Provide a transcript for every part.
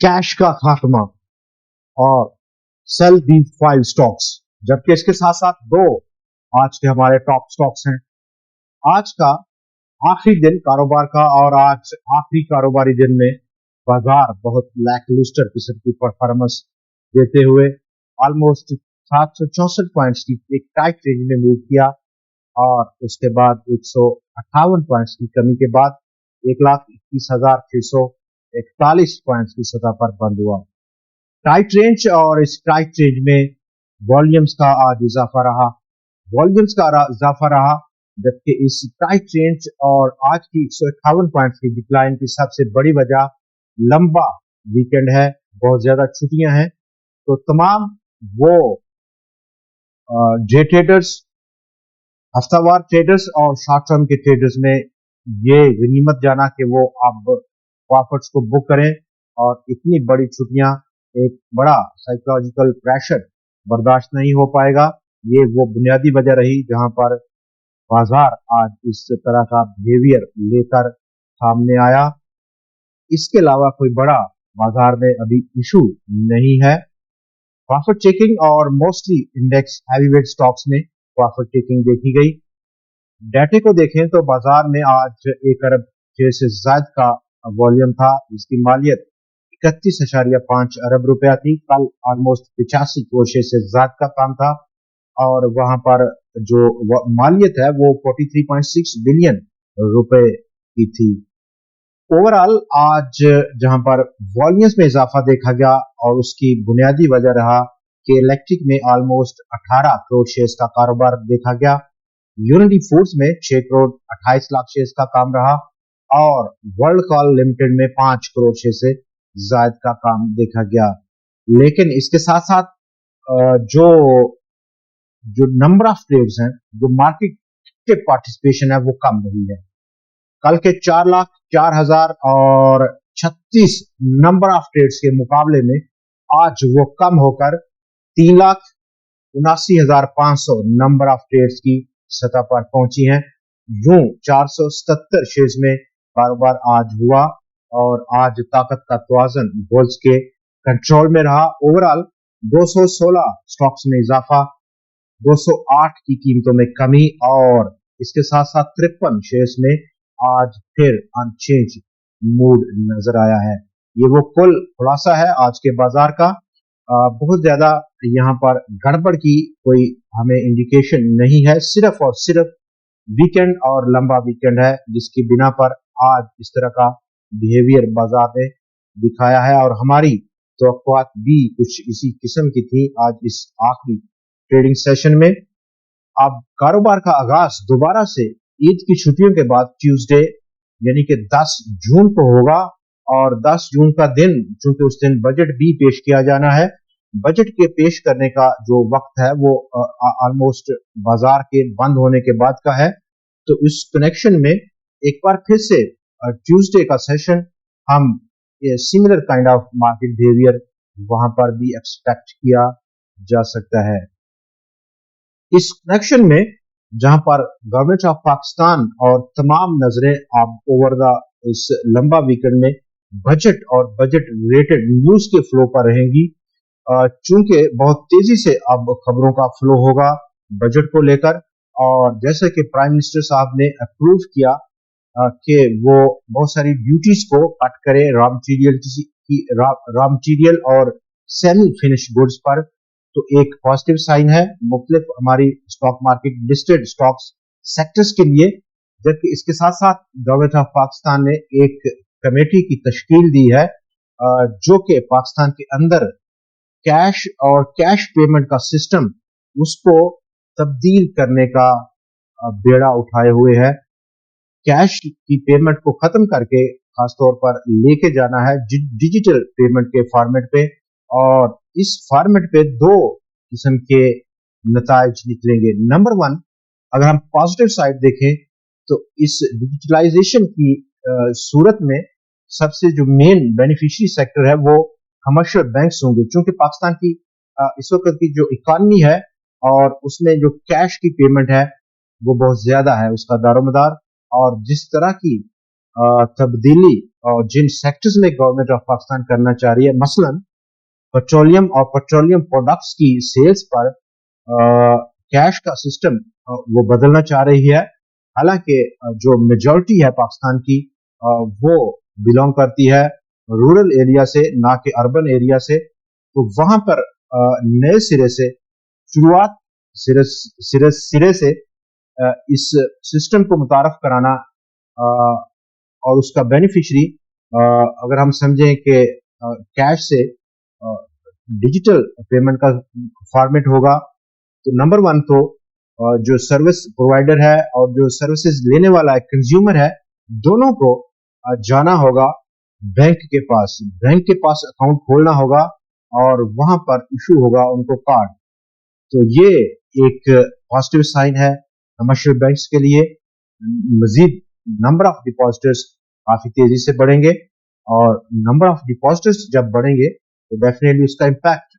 Cash का खात्मा और सेल दी 5 स्टॉक्स, जबकि इसके साथ साथ दो आज के हमारे टॉप स्टॉक्स हैं। आज का आखिरी दिन कारोबार का और आज आखिरी कारोबारी दिन में बाजार बहुत लैकलुस्टर किस्म की परफॉर्मेंस देते हुए ऑलमोस्ट 764 पॉइंट्स की एक टाइट रेंज में मूव किया और उसके बाद 158 पॉइंट्स की कमी के बाद 1,21,641 पॉइंट्स की सतह पर बंद हुआ। टाइट रेंज और इस टाइट रेंज में वॉल्यूम्स का आज इजाफा रहा, जबकि इस टाइट रेंज और आज की 151 पॉइंट्स की डिक्लाइन की सबसे बड़ी वजह लंबा वीकेंड है, बहुत ज्यादा छुट्टियां हैं। तो तमाम वो डे ट्रेडर्स, हफ्तावार ट्रेडर्स और शॉर्ट टर्म के ट्रेडर्स ने ये गनीमत जाना कि वो अब प्रॉफिट्स को बुक करें और इतनी बड़ी छुट्टियां, एक बड़ा साइकोलॉजिकल प्रेशर बर्दाश्त नहीं हो पाएगा। ये वो बुनियादी वजह रही जहां पर बाजार आज इस तरह का बिहेवियर लेकर सामने आया। इसके अलावा कोई बड़ा बाजार में अभी इशू नहीं है। प्रॉफिट टेकिंग और मोस्टली इंडेक्स हैवीवेट स्टॉक्स में प्रॉफिट टेकिंग देखी गई। डाटे को देखें तो बाजार में आज 1 अरब से ज्यादा का वॉल्यूम था, जिसकी मालियत 31.5 अरब रुपया थी। कल ऑलमोस्ट 85 करोड़ से ज्यादा का काम था और वहां पर जो मालियत है वो 43.6 बिलियन रुपए की थी। ओवरऑल आज जहां पर वॉल्यूम्स में इजाफा देखा गया और उसकी बुनियादी वजह रहा कि इलेक्ट्रिक में ऑलमोस्ट 18 करोड़ शेयर्स का कारोबार देखा गया, यूनिटी फूड्स में 6 करोड़ 28 लाख शेयर्स का काम रहा और वर्ल्ड कॉल लिमिटेड में 5 करोड़ शेयर से ज्यादा का काम देखा गया। लेकिन इसके साथ साथ जो नंबर ऑफ ट्रेड्स हैं, जो मार्केट के पार्टिसिपेशन है वो कम रही है। कल के 4,04,036 नंबर ऑफ ट्रेड्स के मुकाबले में आज वो कम होकर 3,79,500 नंबर ऑफ ट्रेड्स की सतह पर पहुंची हैं। यूं 477 शेयर्स में कारोबार आज हुआ और आज ताकत का तवाज़ुन बुल्स के कंट्रोल में रहा। ओवरऑल 216 स्टॉक्स में इजाफा, 208 की कीमतों में कमी और इसके साथ साथ 53 शेयर्स में आज फिर अनचेंज मूड नजर आया है। ये वो कुल खुलासा है आज के बाजार का। बहुत ज्यादा यहाँ पर गड़बड़ की कोई हमें इंडिकेशन नहीं है, सिर्फ और सिर्फ वीकेंड और लंबा वीकेंड है जिसकी बिना पर आज इस तरह का बिहेवियर बाजार ने दिखाया है और हमारी तवक्कुआत भी कुछ इसी किस्म की थी आज इस आखिरी ट्रेडिंग सेशन में। अब कारोबार का आगाज दोबारा से ईद की छुट्टियों के बाद ट्यूसडे यानी कि 10 जून को होगा और 10 जून का दिन, चूंकि उस दिन बजट भी पेश किया जाना है, बजट के पेश करने का जो वक्त है वो ऑलमोस्ट बाजार के बंद होने के बाद का है। तो इस कनेक्शन में एक बार फिर से ट्यूसडे का सेशन हम similar kind of market behaviour वहां पर भी एक्सपेक्ट किया जा सकता है। इस कनेक्शन में जहां पर गवर्नमेंट ऑफ पाकिस्तान और तमाम नजरें अब ओवर द इस लंबा वीकेंड में बजट और बजट रिलेटेड न्यूज के फ्लो पर रहेंगी, चूंकि बहुत तेजी से अब खबरों का फ्लो होगा बजट को लेकर। और जैसे कि प्राइम मिनिस्टर साहब ने अप्रूव किया कि वो बहुत सारी ड्यूटीज को कट करे रॉ मटीरियल और सेमी फिनिश गुड्स पर, तो एक पॉजिटिव साइन है मुख्तलिफ हमारी stock market listed stocks sectors के लिए। जबकि इसके साथ साथ गवर्नमेंट ऑफ पाकिस्तान ने एक कमेटी की तश्कील दी है जो कि पाकिस्तान के अंदर कैश और कैश पेमेंट का सिस्टम उसको तब्दील करने का बेड़ा उठाए हुए है। कैश की पेमेंट को खत्म करके खासतौर पर लेके जाना है डिजिटल पेमेंट के फॉर्मेट पे और इस फॉर्मेट पे 2 किस्म के नताइज निकलेंगे। नंबर 1, अगर हम पॉजिटिव साइड देखें तो इस डिजिटलाइजेशन की सूरत में सबसे जो मेन बेनिफिशियरी सेक्टर है वो कमर्शियल बैंक्स होंगे, क्योंकि पाकिस्तान की इस वक्त की जो इकॉनमी है और उसमें जो कैश की पेमेंट है वो बहुत ज्यादा है उसका दारोमदार, और जिस तरह की तब्दीली और जिन सेक्टर्स में गवर्नमेंट ऑफ पाकिस्तान करना चाह रही है, मसलन पेट्रोलियम और पेट्रोलियम प्रोडक्ट्स की सेल्स पर कैश का सिस्टम वो बदलना चाह रही है। हालांकि जो मेजॉरिटी है पाकिस्तान की वो बिलोंग करती है रूरल एरिया से, ना कि अर्बन एरिया से, तो वहां पर नए सिरे से शुरुआत सिरे से इस सिस्टम को मुतारफ कराना और उसका बेनिफिशरी अगर हम समझें कि कैश से डिजिटल पेमेंट का फॉर्मेट होगा, तो नंबर वन तो जो सर्विस प्रोवाइडर है और जो सर्विसेज लेने वाला है कंज्यूमर है, दोनों को जाना होगा बैंक के पास अकाउंट खोलना होगा और वहां पर इशू होगा उनको कार्ड। तो ये एक पॉजिटिव साइन है कमर्शियल बैंक्स के लिए। मजीद नंबर ऑफ डिपॉजिटर्स काफी तेजी से बढ़ेंगे और नंबर ऑफ डिपॉजिटर्स जब बढ़ेंगे तो डेफिनेटली उसका इम्पैक्ट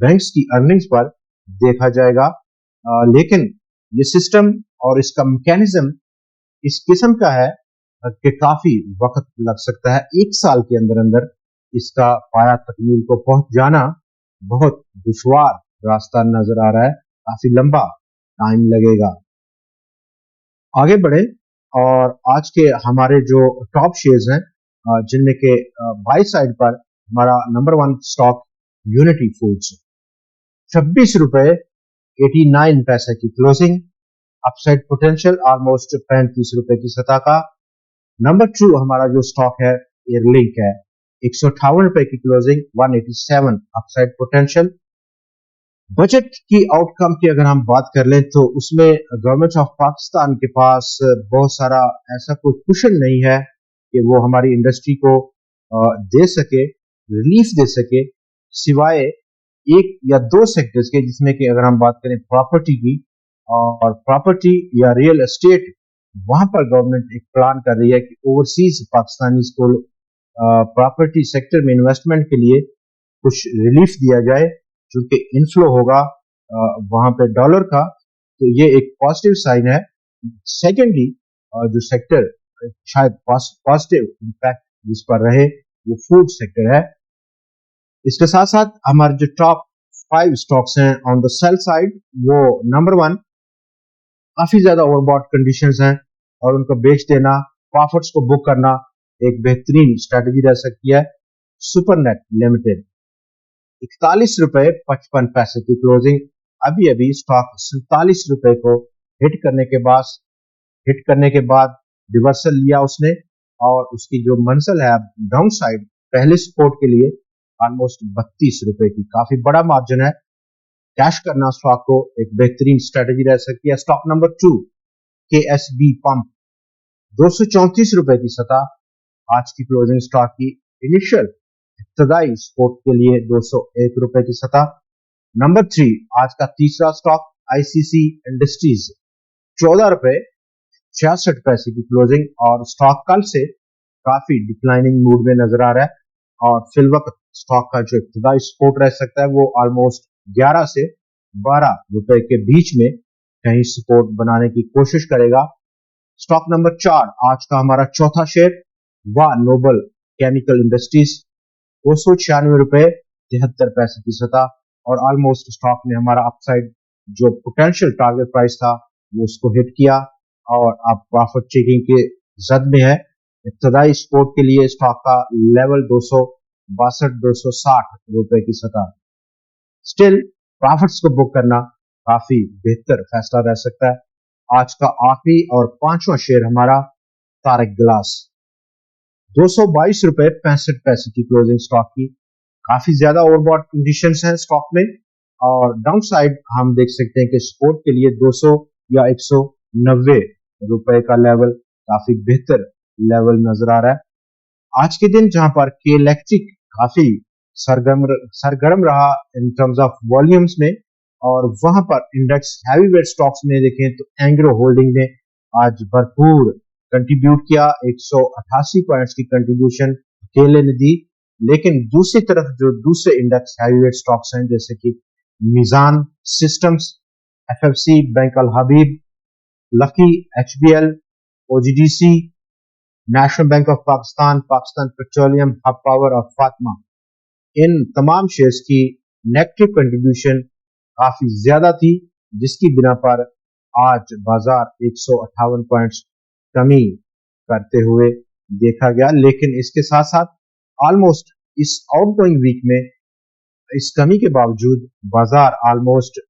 बैंक्स की अर्निंग्स पर देखा जाएगा। लेकिन ये सिस्टम और इसका मैकेनिज्म इस किस्म का है कि काफी वक्त लग सकता है। 1 साल के अंदर अंदर इसका पाया तकमील को पहुंच जाना बहुत दुश्वार रास्ता नजर आ रहा है, काफी लंबा टाइम लगेगा। आगे बढ़े और आज के हमारे जो टॉप शेयर्स हैं जिनमें के बाई साइड पर हमारा नंबर 1 स्टॉक यूनिटी फूड्स, 26 रुपए 89 पैसे की क्लोजिंग, अपसाइड पोटेंशियल ऑलमोस्ट 35 रुपए की सतह का। नंबर 2 हमारा जो स्टॉक है एयरलिंक है, 158 रुपए की क्लोजिंग, 187 अपसाइड पोटेंशियल। बजट की आउटकम की अगर हम बात कर लें तो उसमें गवर्नमेंट ऑफ पाकिस्तान के पास बहुत सारा ऐसा कोई कुशन नहीं है कि वो हमारी इंडस्ट्री को दे सके, रिलीफ दे सके, सिवाय एक या दो सेक्टर्स के, जिसमें कि अगर हम बात करें प्रॉपर्टी की, और प्रॉपर्टी या रियल एस्टेट, वहां पर गवर्नमेंट एक प्लान कर रही है कि ओवरसीज पाकिस्तानी को प्रॉपर्टी सेक्टर में इन्वेस्टमेंट के लिए कुछ रिलीफ दिया जाए, क्योंकि इनफ्लो होगा वहां पे डॉलर का, तो ये एक पॉजिटिव साइन है। सेकेंडली जो सेक्टर शायद पॉजिटिव इम्पैक्ट जिस पर रहे वो फूड सेक्टर है। इसके साथ साथ हमारे जो टॉप 5 स्टॉक्स हैं ऑन द सेल साइड, वो नंबर 1 काफी ज्यादा ओवरबॉट कंडीशंस हैं और उनको बेच देना, प्रॉफिट्स को बुक करना एक बेहतरीन स्ट्रेटेजी रह सकती है। सुपरनेट लिमिटेड 41 रुपए 55 पैसे की क्लोजिंग, अभी स्टॉक 47 रुपए को हिट करने के बाद रिवर्सल लिया उसने, और उसकी जो मंजिल है डाउन साइड पहले सपोर्ट के लिए ऑलमोस्ट 32 रुपए की, काफी बड़ा मार्जिन है। कैश करना स्टॉक को एक बेहतरीन स्ट्रेटेजी रह सकती है। स्टॉक नंबर 2 KSB पंप 234 रुपए की सतह, आज की क्लोजिंग स्टॉक की इनिशियल इब्तदाई सपोर्ट के लिए 201 रुपए की सतह। नंबर 3 आज का तीसरा स्टॉक ICC इंडस्ट्रीज 14 रुपए 66 पैसे की क्लोजिंग, और स्टॉक कल से काफी डिक्लाइनिंग मूड में नजर आ रहा है और फिलवक्त स्टॉक का जो इब्तदाई सपोर्ट रह सकता है वो ऑलमोस्ट 11 से 12 रुपए के बीच में कहीं सपोर्ट बनाने की कोशिश करेगा। स्टॉक नंबर 4 आज का हमारा चौथा शेयर वाह नोबल केमिकल इंडस्ट्रीज 296 रुपए 73 पैसे की सतह, और ऑलमोस्ट स्टॉक ने हमारा अपसाइड जो पोटेंशियल टारगेट प्राइस था वो उसको हिट किया और अब प्रॉफिट चेकिंग के जद में है। इब्तदाई सपोर्ट के लिए स्टॉक का लेवल 262-260 रुपए की सतह। स्टिल प्रॉफिट्स को बुक करना काफी बेहतर फैसला रह सकता है। आज का आखिरी और 5वां शेयर हमारा तारक ग्लास 222 रुपए 65 पैसे की क्लोजिंग स्टॉक की, काफी ज्यादा ओवरबॉट कंडीशंस हैं स्टॉक में, और डाउन साइड हम देख सकते हैं कि सपोर्ट के लिए 200 या 190 रुपए का लेवल काफी बेहतर लेवल नजर आ रहा है। आज के दिन जहां पर के इलेक्ट्रिक काफी सरगर्म रहा इन टर्म्स ऑफ वॉल्यूम्स में, और वहां पर इंडेक्स हैवीवेट स्टॉक्स में देखें तो एंग्रो होल्डिंग ने आज भरपूर कंट्रीब्यूट किया, 188 पॉइंट्स की कंट्रीब्यूशन अकेले ने दी। लेकिन दूसरी तरफ जो दूसरे इंडेक्स हैवीवेट स्टॉक्स हैं जैसे कि Meezan Systems, FFC, Bank Al Habib, Lucky, HBL, OGDC, National Bank of Pakistan, Pakistan Petroleum, Hub Power और फातिमा, इन तमाम शेयर्स की नेगेटिव कंट्रीब्यूशन काफी ज्यादा थी, जिसकी बिना पर आज बाजार 158 पॉइंट्स कमी करते हुए देखा गया। लेकिन इसके साथ साथ ऑलमोस्ट इस आउटगोइंग वीक में इस कमी के बावजूद बाजार ऑलमोस्ट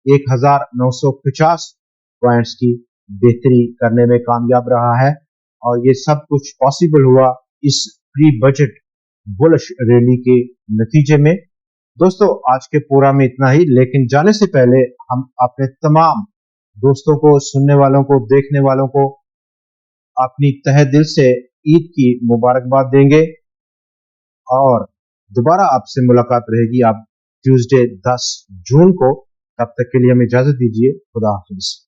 1950 पॉइंट्स की बेहतरी करने में कामयाब रहा है, और ये सब कुछ पॉसिबल हुआ इस प्री बजट बुलिश रैली के नतीजे में। दोस्तों, आज के प्रोग्राम में इतना ही, लेकिन जाने से पहले हम अपने तमाम दोस्तों को, सुनने वालों को, देखने वालों को अपनी तहे दिल से ईद की मुबारकबाद देंगे, और दोबारा आपसे मुलाकात रहेगी आप ट्यूसडे 10 जून को। तब तक के लिए हमें इजाजत दीजिए। खुदा हाफिज।